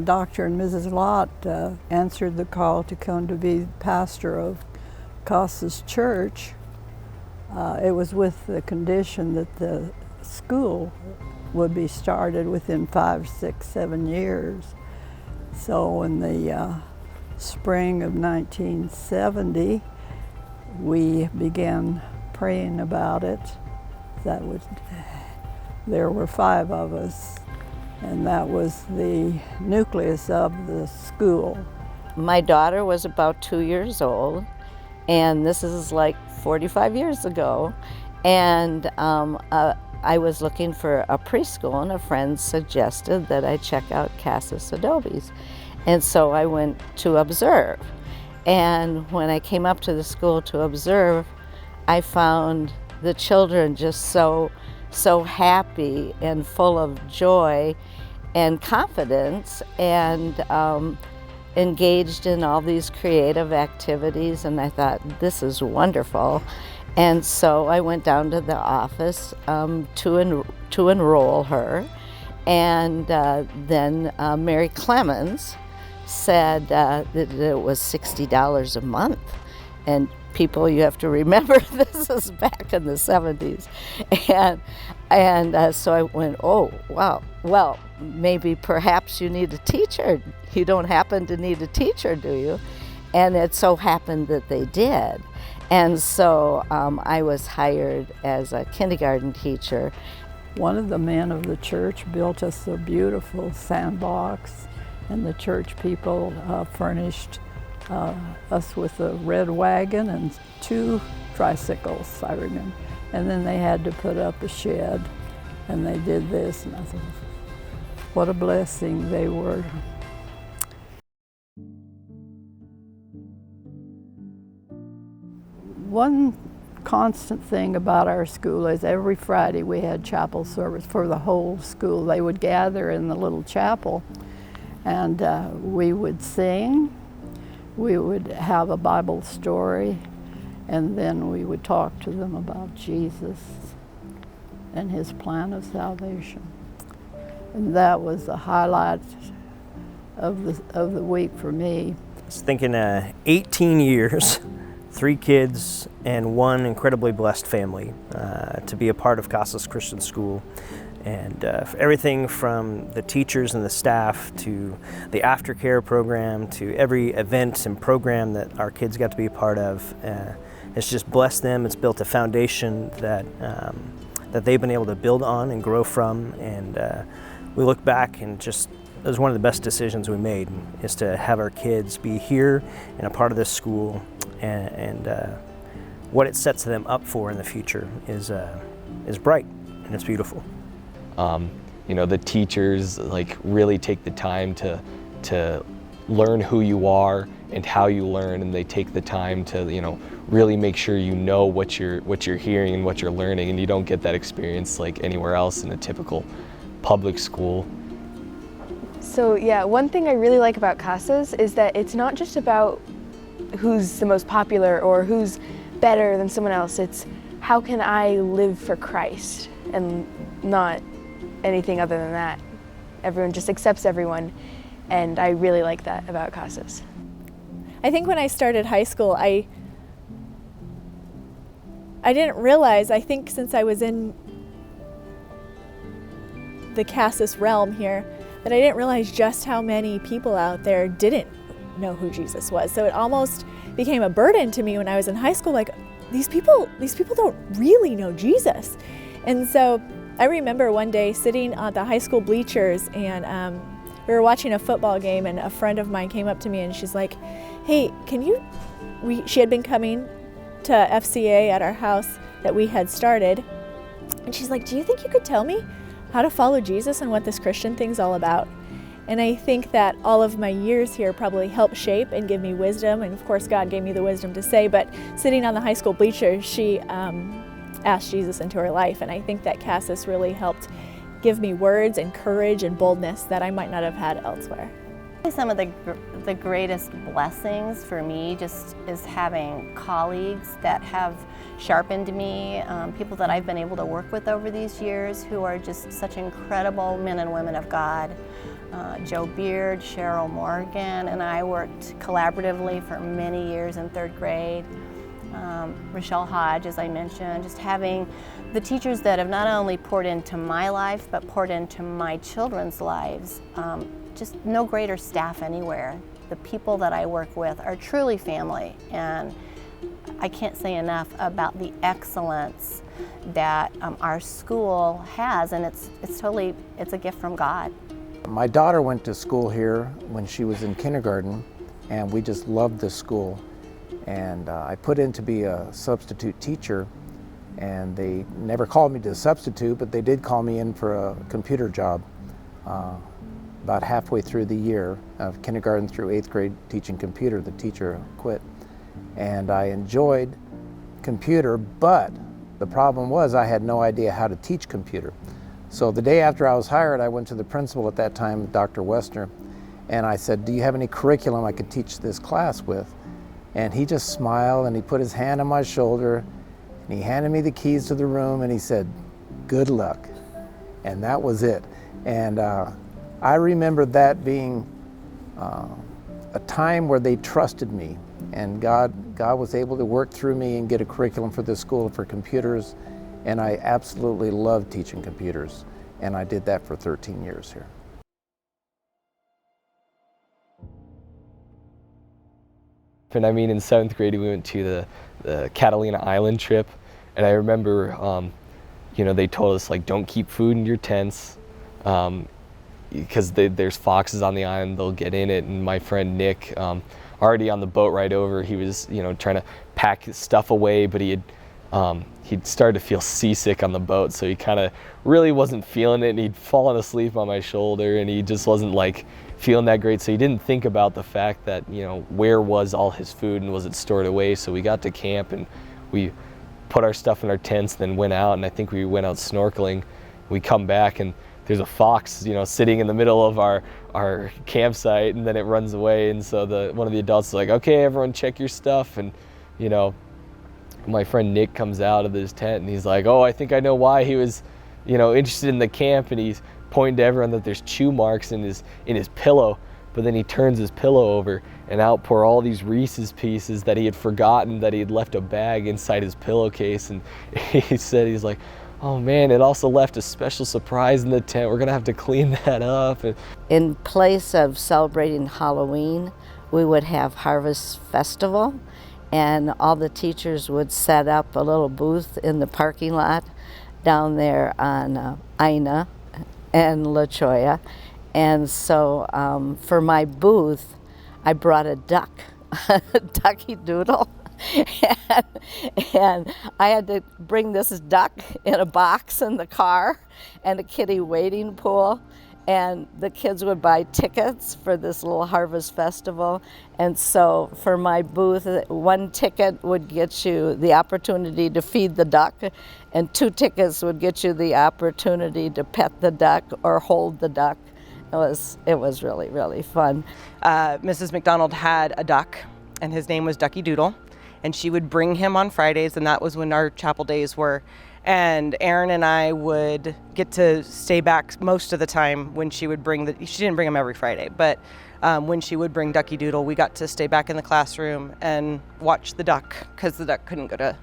Dr. and Mrs. Lott answered the call to come to be pastor of Casa's church, it was with the condition that the school would be started within 5, 6, 7 years. So in the spring of 1970, we began praying about it. There were 5 of us, and that was the nucleus of the school. My daughter was about 2 years old, and this is like 45 years ago, and I was looking for a preschool, and a friend suggested that I check out Casa Docu's. And so I went to observe. And when I came up to the school to observe, I found the children just so happy and full of joy and confidence, and engaged in all these creative activities, and I thought, this is wonderful. And so I went down to the office to enroll her, and then Mary Clemens said that it was $60 a month. And people, you have to remember, this is back in the 70s. And so I went, oh, wow, well, maybe perhaps you need a teacher. You don't happen to need a teacher, do you? And it so happened that they did. And so I was hired as a kindergarten teacher. One of the men of the church built us a beautiful sandbox, and the church people furnished us with a red wagon and 2 tricycles, I remember. And then they had to put up a shed, and they did this, and I thought, what a blessing they were. One constant thing about our school is every Friday we had chapel service for the whole school. They would gather in the little chapel, and we would sing, we would have a Bible story, and then we would talk to them about Jesus and his plan of salvation. And that was the highlight of the week for me. I was thinking 18 years, 3 kids, and 1 incredibly blessed family to be a part of Casa's Christian School. And everything from the teachers and the staff to the aftercare program to every event and program that our kids got to be a part of, it's just blessed them. It's built a foundation that they've been able to build on and grow from. And we look back and just, it was one of the best decisions we made, is to have our kids be here and a part of this school, and what it sets them up for in the future is bright, and it's beautiful. You know, the teachers really take the time to learn who you are and how you learn, and they take the time to really make sure you know what you're hearing and what you're learning, and you don't get that experience like anywhere else in a typical public school. So yeah, one thing I really like about Casa's is that it's not just about who's the most popular or who's better than someone else. It's how can I live for Christ, and not anything other than that. Everyone just accepts everyone, and I really like that about Casa's. I think when I started high school, I didn't realize, I think since I was in the Casa's realm here, that I didn't realize just how many people out there didn't know who Jesus was. So it almost became a burden to me when I was in high school, like, these people don't really know Jesus. And so I remember one day sitting at the high school bleachers, and we were watching a football game, and a friend of mine came up to me and she's like, hey, she had been coming to FCA at our house that we had started, and she's like, do you think you could tell me how to follow Jesus and what this Christian thing's all about? And I think that all of my years here probably helped shape and give me wisdom, and of course God gave me the wisdom to say, but sitting on the high school bleachers, she asked Jesus into her life, and I think that Casa's really helped give me words and courage and boldness that I might not have had elsewhere. Some of the greatest blessings for me just is having colleagues that have sharpened me, people that I've been able to work with over these years who are just such incredible men and women of God. Joe Beard, Cheryl Morgan, and I worked collaboratively for many years in 3rd grade. Rochelle Hodge, as I mentioned, just having the teachers that have not only poured into my life, but poured into my children's lives. Just no greater staff anywhere. The people that I work with are truly family, and I can't say enough about the excellence that our school has, and it's a gift from God. My daughter went to school here when she was in kindergarten, and we just loved this school. And I put in to be a substitute teacher, and they never called me to substitute, but they did call me in for a computer job about halfway through the year of kindergarten through 8th grade teaching computer. The teacher quit. And I enjoyed computer, but the problem was I had no idea how to teach computer. So the day after I was hired, I went to the principal at that time, Dr. Westner, and I said, "Do you have any curriculum I could teach this class with?" And he just smiled and he put his hand on my shoulder and he handed me the keys to the room and he said, "Good luck." And that was it. And I remember that being a time where they trusted me, and God was able to work through me and get a curriculum for this school for computers, and I absolutely love teaching computers, and I did that for 13 years here. And I mean, in 7th grade, we went to the Catalina Island trip, and I remember, they told us, like, don't keep food in your tents, because there's foxes on the island, they'll get in it. And my friend Nick, already on the boat ride over, he was, trying to pack his stuff away, but he'd started to feel seasick on the boat, so he kind of really wasn't feeling it, and he'd fallen asleep on my shoulder, and he just wasn't like feeling that great. So he didn't think about the fact that, where was all his food and was it stored away. So we got to camp and we put our stuff in our tents, then went out, and I think we went out snorkeling. We come back and there's a fox, sitting in the middle of our campsite, and then it runs away. And so one of the adults is like, "Okay, everyone check your stuff." And, my friend Nick comes out of his tent and he's like, "Oh, I think I know why he was, interested in the camp." And he's pointing to everyone that there's chew marks in his pillow. But then he turns his pillow over and out pour all these Reese's Pieces that he had forgotten that he had left a bag inside his pillowcase. And he said, he's like, "Oh man, it also left a special surprise in the tent. We're gonna have to clean that up." In place of celebrating Halloween, we would have Harvest Festival, and all the teachers would set up a little booth in the parking lot down there on Ina and La Choya. And so for my booth, I brought a duck, a ducky doodle. And I had to bring this duck in a box in the car and a kiddie wading pool, and the kids would buy tickets for this little Harvest Festival. And so for my booth, 1 ticket would get you the opportunity to feed the duck, and 2 tickets would get you the opportunity to pet the duck or hold the duck. It was really, really fun. Mrs. McDonald had a duck, and his name was Ducky Doodle. And she would bring him on Fridays, and that was when our chapel days were. And Aaron and I would get to stay back most of the time when she would she didn't bring him every Friday, but when she would bring Ducky Doodle, we got to stay back in the classroom and watch the duck, because the duck couldn't go to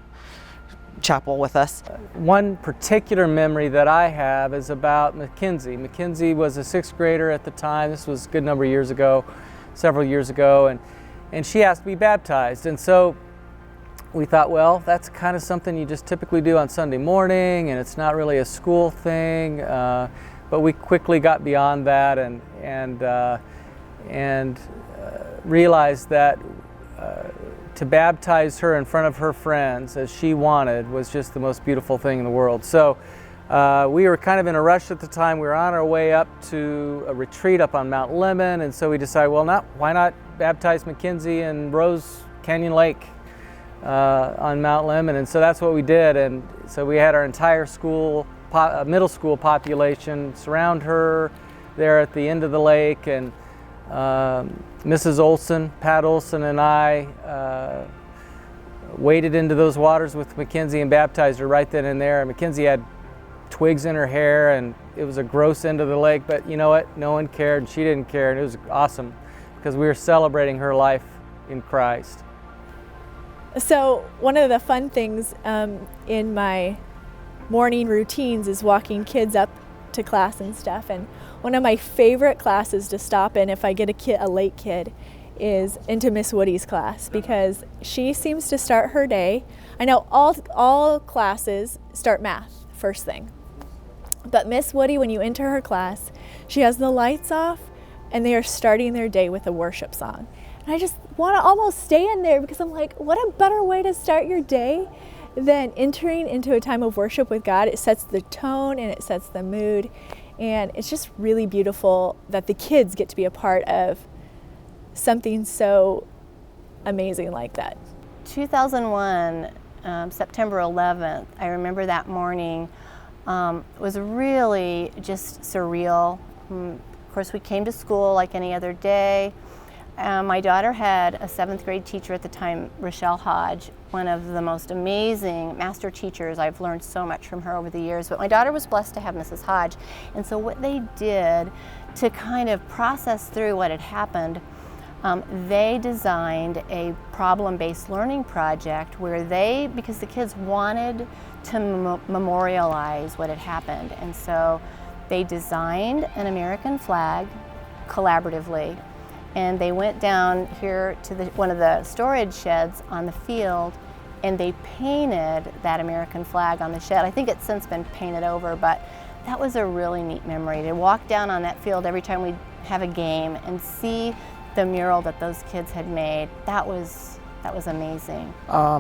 chapel with us. One particular memory that I have is about Mackenzie. Mackenzie was a 6th grader at the time. This was a good number of years ago, several years ago, and she asked to be baptized. And so we thought, well, that's kind of something you just typically do on Sunday morning, and it's not really a school thing. But we quickly got beyond that and realized that to baptize her in front of her friends, as she wanted, was just the most beautiful thing in the world. So we were kind of in a rush at the time. We were on our way up to a retreat up on Mount Lemmon, and so we decided, well, why not baptize Mackenzie in Rose Canyon Lake on Mount Lemmon? And so that's what we did. And so we had our entire school, middle school population surround her there at the end of the lake, and Mrs. Olson, Pat Olson, and I waded into those waters with Mackenzie and baptized her right then and there. And Mackenzie had twigs in her hair, and it was a gross end of the lake, but you know what? No one cared, and she didn't care, and it was awesome because we were celebrating her life in Christ. So one of the fun things in my morning routines is walking kids up to class and stuff, and one of my favorite classes to stop in if I get a late kid is into Miss Woody's class, because she seems to start her day. I know all classes start math first thing, but Miss Woody, when you enter her class, she has the lights off and they are starting their day with a worship song. And I just want to almost stay in there because I'm like, what a better way to start your day than entering into a time of worship with God. It sets the tone and it sets the mood, and it's just really beautiful that the kids get to be a part of something so amazing like that. 2001, September 11th, I remember that morning was really just surreal. Of course, we came to school like any other day. My daughter had a 7th grade teacher at the time, Rochelle Hodge, one of the most amazing master teachers. I've learned so much from her over the years, but my daughter was blessed to have Mrs. Hodge. And so what they did to kind of process through what had happened, they designed a problem-based learning project where because the kids wanted to memorialize what had happened. And so they designed an American flag collaboratively. And they went down here to one of the storage sheds on the field, and they painted that American flag on the shed. I think it's since been painted over, but that was a really neat memory to walk down on that field every time we have a game and see the mural that those kids had made. That was amazing.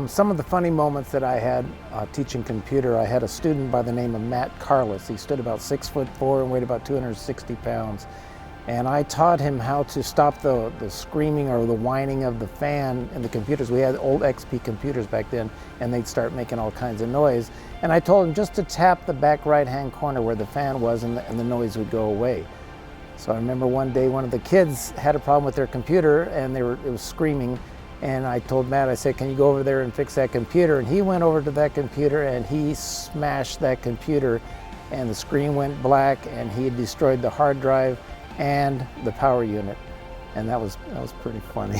Some of the funny moments that I had teaching computer, I had a student by the name of Matt Carless. He stood about 6'4" and weighed about 260 pounds. And I taught him how to stop the screaming or the whining of the fan in the computers. We had old XP computers back then, and they'd start making all kinds of noise. And I told him just to tap the back right-hand corner where the fan was, and the noise would go away. So I remember one day one of the kids had a problem with their computer, and it was screaming. And I told Matt, I said, can you go over there and fix that computer? And he went over to that computer, and he smashed that computer, and the screen went black, and he had destroyed the hard drive and the power unit, and that was pretty funny.